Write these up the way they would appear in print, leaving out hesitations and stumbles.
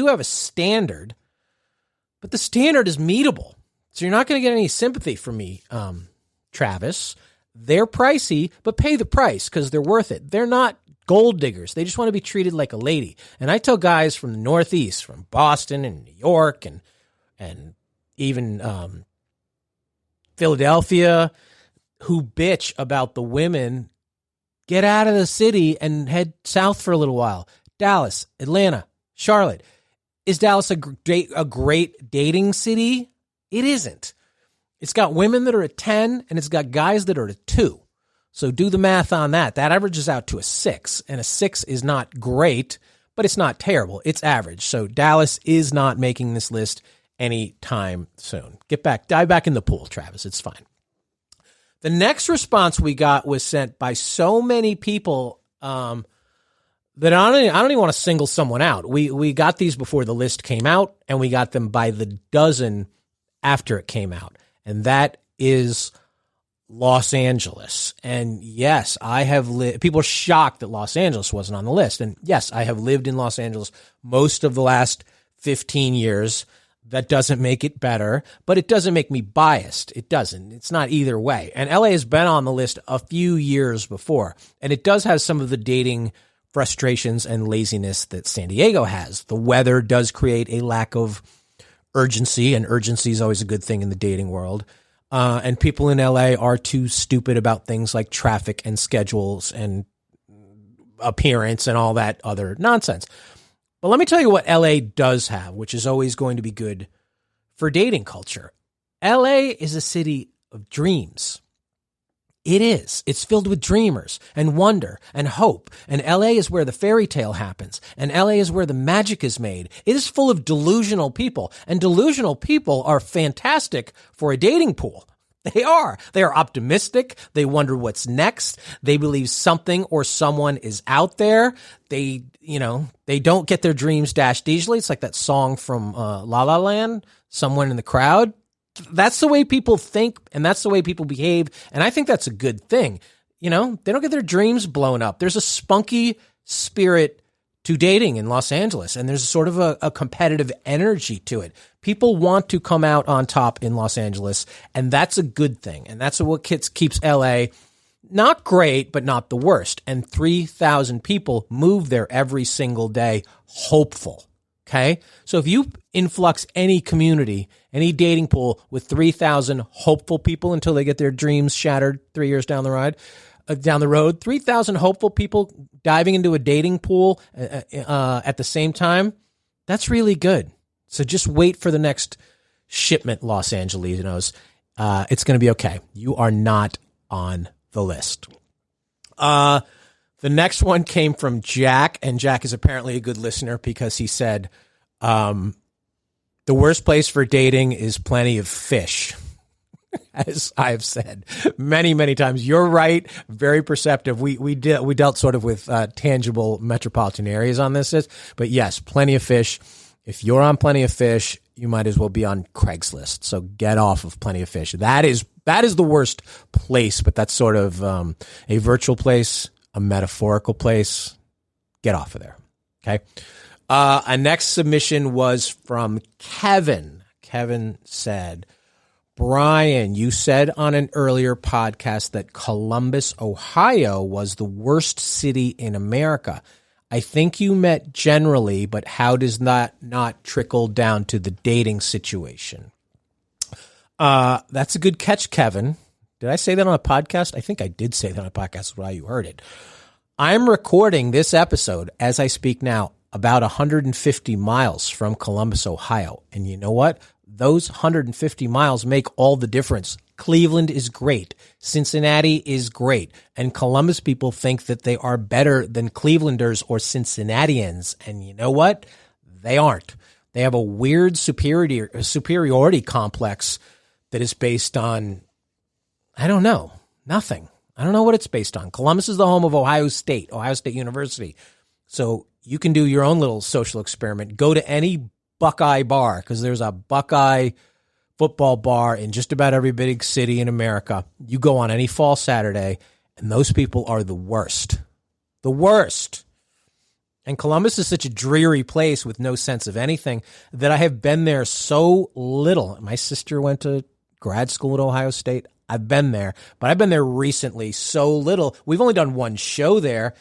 do have a standard, but the standard is meetable. So you're not going to get any sympathy from me, Travis. They're pricey, but pay the price because they're worth it. They're not gold diggers. They just want to be treated like a lady. And I tell guys from the Northeast, from Boston and New York and even Philadelphia, who bitch about the women, get out of the city and head south for a little while. Dallas, Atlanta, Charlotte. Is Dallas a great dating city? It isn't. It's got women that are at 10, and it's got guys that are at 2. So do the math on that. That averages out to a 6, and a 6 is not great, but it's not terrible. It's average. So Dallas is not making this list anytime soon. Dive back in the pool, Travis. It's fine. The next response we got was sent by so many people that I don't even want to single someone out. We got these before the list came out, and we got them by the dozen after it came out. And that is Los Angeles. And yes, I have lived. People are shocked that Los Angeles wasn't on the list. And yes, I have lived in Los Angeles most of the last 15 years. That doesn't make it better, but it doesn't make me biased. It doesn't. It's not either way. And LA has been on the list a few years before, and it does have some of the dating frustrations and laziness that San Diego has. The weather does create a lack of urgency, and urgency is always a good thing in the dating world. And people in LA are too stupid about things like traffic and schedules and appearance and all that other nonsense. But let me tell you what LA does have, which is always going to be good for dating culture. LA is a city of dreams. It is. It's filled with dreamers and wonder and hope. And LA is where the fairy tale happens. And LA is where the magic is made. It is full of delusional people. And delusional people are fantastic for a dating pool. They are. They are optimistic. They wonder what's next. They believe something or someone is out there. They don't get their dreams dashed easily. It's like that song from La La Land, Someone in the Crowd. That's the way people think, and that's the way people behave, and I think that's a good thing. They don't get their dreams blown up. There's a spunky spirit to dating in Los Angeles, and there's sort of a competitive energy to it. People want to come out on top in Los Angeles, and that's a good thing, and that's what keeps LA not great, but not the worst. And 3,000 people move there every single day, hopeful. Okay? So if you influx any community, any dating pool with 3,000 hopeful people until they get their dreams shattered 3 years down the road, 3,000 hopeful people diving into a dating pool at the same time, that's really good. So just wait for the next shipment, Los Angelinos. It's going to be okay. You are not on the list. The next one came from Jack, and Jack is apparently a good listener because he said, the worst place for dating is Plenty of Fish. As I've said many, many times, you're right. Very perceptive. We dealt sort of with tangible metropolitan areas on this, but yes, Plenty of Fish. If you're on Plenty of Fish, you might as well be on Craigslist. So get off of Plenty of Fish. That is the worst place, but that's sort of a virtual place, a metaphorical place. Get off of there. Okay. A next submission was from Kevin. Kevin said, Brian, you said on an earlier podcast that Columbus, Ohio was the worst city in America. I think you meant generally, but how does that not trickle down to the dating situation? That's a good catch, Kevin. Did I say that on a podcast? I think I did say that on a podcast. That's why you heard it. I'm recording this episode as I speak now about 150 miles from Columbus, Ohio. And you know what? Those 150 miles make all the difference. Cleveland is great. Cincinnati is great. And Columbus people think that they are better than Clevelanders or Cincinnatians. And you know what? They aren't. They have a weird superiority complex that is based on, I don't know, nothing. I don't know what it's based on. Columbus is the home of Ohio State University. So you can do your own little social experiment. Go to any Buckeye bar, because there's a Buckeye football bar in just about every big city in America. You go on any fall Saturday, and those people are the worst. The worst. And Columbus is such a dreary place with no sense of anything that I have been there so little. My sister went to grad school at Ohio State. I've been there, but I've been there recently so little. We've only done one show there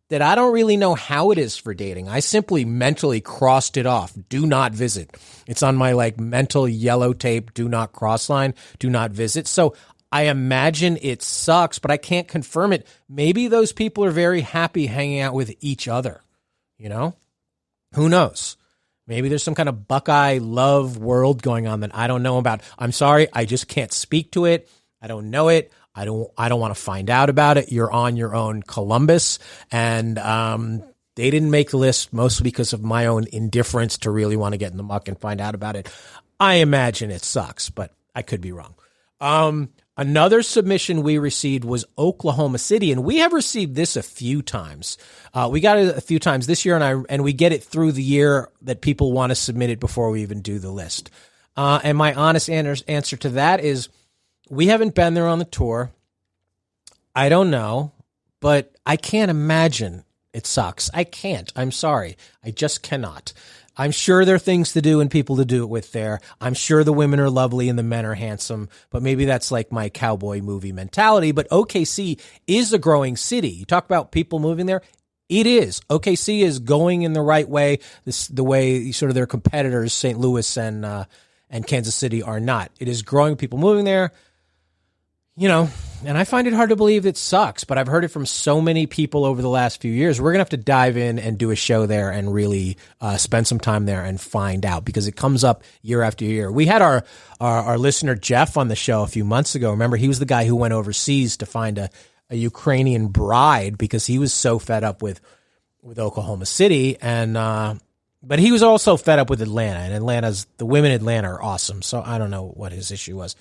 that I don't really know how it is for dating. I simply mentally crossed it off. Do not visit. It's on my like mental yellow tape, do not cross line, do not visit. So I imagine it sucks, but I can't confirm it. Maybe those people are very happy hanging out with each other. You know, who knows? Maybe there's some kind of Buckeye love world going on that I don't know about. I'm sorry. I just can't speak to it. I don't know it. I don't want to find out about it. You're on your own, Columbus. And they didn't make the list mostly because of my own indifference to really want to get in the muck and find out about it. I imagine it sucks, but I could be wrong. Another submission we received was Oklahoma City, and we have received this a few times. We got it a few times this year, and we get it through the year that people want to submit it before we even do the list. And my honest answer to that is we haven't been there on the tour. I don't know, but I can't imagine it sucks. I can't. I'm sorry. I just cannot. I'm sure there are things to do and people to do it with there. I'm sure the women are lovely and the men are handsome, but maybe that's like my cowboy movie mentality. But OKC is a growing city. You talk about people moving there. It is. OKC is going in the right way. The way sort of their competitors, St. Louis and Kansas City, are not. It is growing. People moving there. You know, and I find it hard to believe it sucks, but I've heard it from so many people over the last few years. We're going to have to dive in and do a show there and really spend some time there and find out, because it comes up year after year. We had our listener Jeff on the show a few months ago. Remember, he was the guy who went overseas to find a Ukrainian bride because he was so fed up with Oklahoma City. And but he was also fed up with Atlanta, and the women in Atlanta are awesome. So I don't know what his issue was.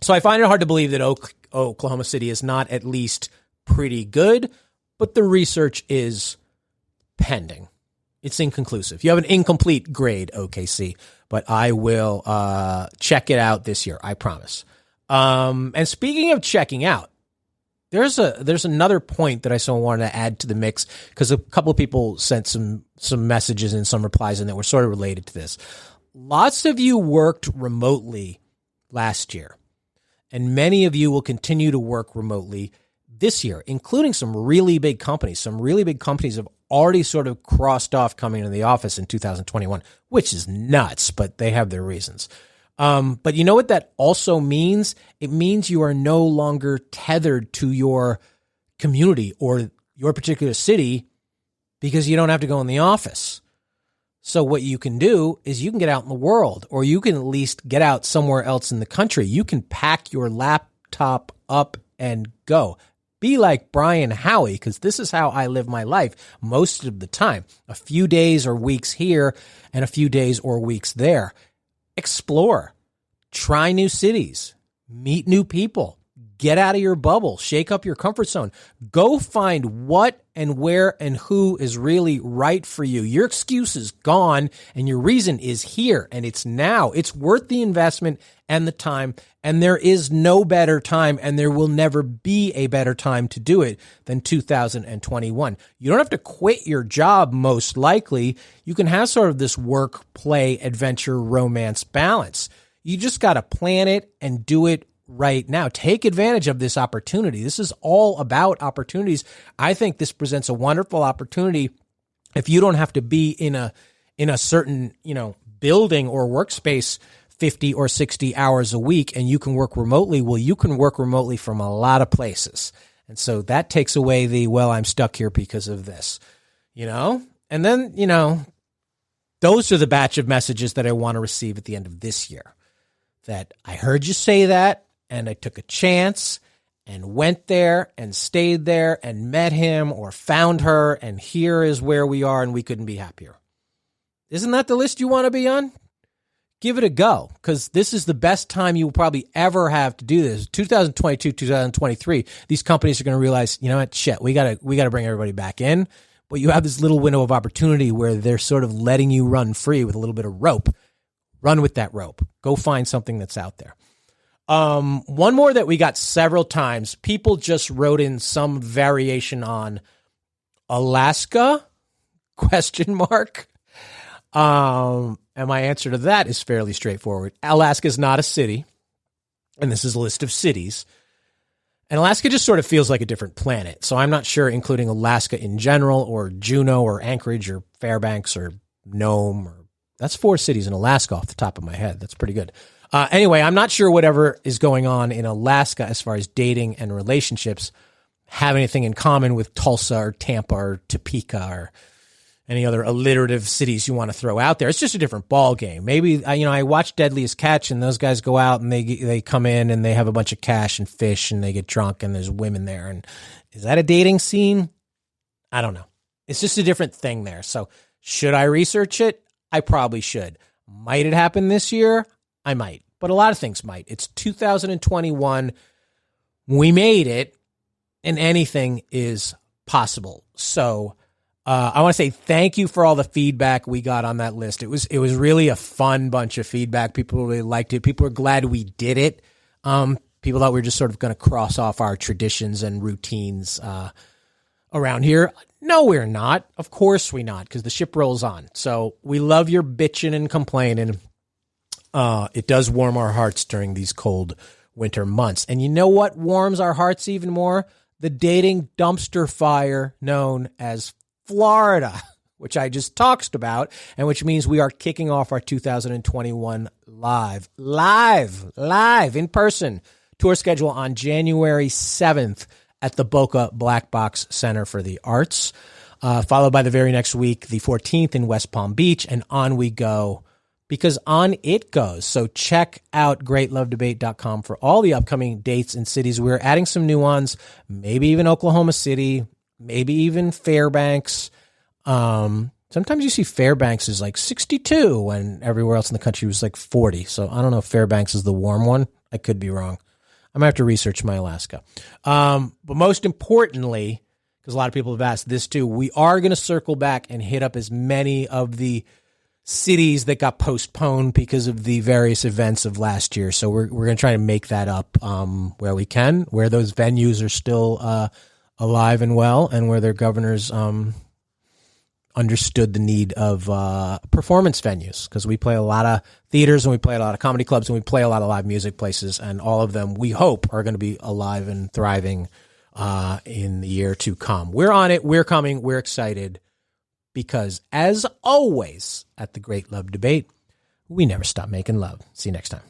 So I find it hard to believe that Oklahoma City is not at least pretty good, but the research is pending. It's inconclusive. You have an incomplete grade, OKC, but I will check it out this year. I promise. And speaking of checking out, there's another point that I so wanted to add to the mix, because a couple of people sent some messages and some replies in that were sort of related to this. Lots of you worked remotely last year. And many of you will continue to work remotely this year, including some really big companies. Some really big companies have already sort of crossed off coming to the office in 2021, which is nuts, but they have their reasons. But you know what that also means? It means you are no longer tethered to your community or your particular city because you don't have to go in the office. So what you can do is you can get out in the world, or you can at least get out somewhere else in the country. You can pack your laptop up and go. Be like Brian Howie, because this is how I live my life most of the time. A few days or weeks here and a few days or weeks there. Explore. Try new cities. Meet new people. Get out of your bubble. Shake up your comfort zone. Go find what and where and who is really right for you. Your excuse is gone and your reason is here, and it's now. It's worth the investment and the time, and there is no better time, and there will never be a better time to do it than 2021. You don't have to quit your job, most likely. You can have sort of this work, play, adventure, romance balance. You just got to plan it and do it right now. Take advantage of this opportunity. This is all about opportunities. I think this presents a wonderful opportunity if you don't have to be in a certain, building or workspace 50 or 60 hours a week, and you can work remotely. Well, you can work remotely from a lot of places. And so that takes away I'm stuck here because of this, and then, those are the batch of messages that I want to receive at the end of this year, that I heard you say that, and I took a chance and went there and stayed there and met him or found her, and here is where we are, and we couldn't be happier. Isn't that the list you want to be on? Give it a go, because this is the best time you will probably ever have to do this. 2022, 2023, these companies are going to realize, you know what, shit, we got to bring everybody back in, but you have this little window of opportunity where they're sort of letting you run free with a little bit of rope. Run with that rope. Go find something that's out there. One more that we got several times. People just wrote in some variation on Alaska, Question mark. And my answer to that is fairly straightforward. Alaska is not a city, and this is a list of cities. And Alaska just sort of feels like a different planet. So I'm not sure including Alaska in general or Juneau or Anchorage or Fairbanks or Nome. That's 4 cities in Alaska off the top of my head. That's pretty good. Anyway, I'm not sure whatever is going on in Alaska as far as dating and relationships have anything in common with Tulsa or Tampa or Topeka or any other alliterative cities you want to throw out there. It's just a different ball game. Maybe, I watch Deadliest Catch, and those guys go out and they come in and they have a bunch of cash and fish and they get drunk and there's women there. And is that a dating scene? I don't know. It's just a different thing there. So should I research it? I probably should. Might it happen this year? I might. But a lot of things might. It's 2021. We made it, and anything is possible. So I want to say thank you for all the feedback we got on that list. It was really a fun bunch of feedback. People really liked it. People were glad we did it. People thought we were just sort of going to cross off our traditions and routines around here. No, we're not. Of course we're not, because the ship rolls on. So we love your bitching and complaining. It does warm our hearts during these cold winter months. And you know what warms our hearts even more? The dating dumpster fire known as Florida, which I just talked about, and which means we are kicking off our 2021 live in person tour schedule on January 7th at the Boca Black Box Center for the Arts, followed by the very next week, the 14th in West Palm Beach, and on we go, because on it goes. So check out greatlovedebate.com for all the upcoming dates and cities. We're adding some new ones, maybe even Oklahoma City, maybe even Fairbanks. Sometimes you see Fairbanks is like 62 when everywhere else in the country was like 40. So I don't know if Fairbanks is the warm one. I could be wrong. I'm going to have to research my Alaska. But most importantly, because a lot of people have asked this too, we are going to circle back and hit up as many of the cities that got postponed because of the various events of last year. So we're going to try to make that up where we can, where those venues are still alive and well, and where their governors understood the need of performance venues, because we play a lot of theaters and we play a lot of comedy clubs and we play a lot of live music places, and all of them we hope are going to be alive and thriving in the year to come. We're on it. We're coming. We're excited, because as always at the Great Love Debate, we never stop making love. See you next time.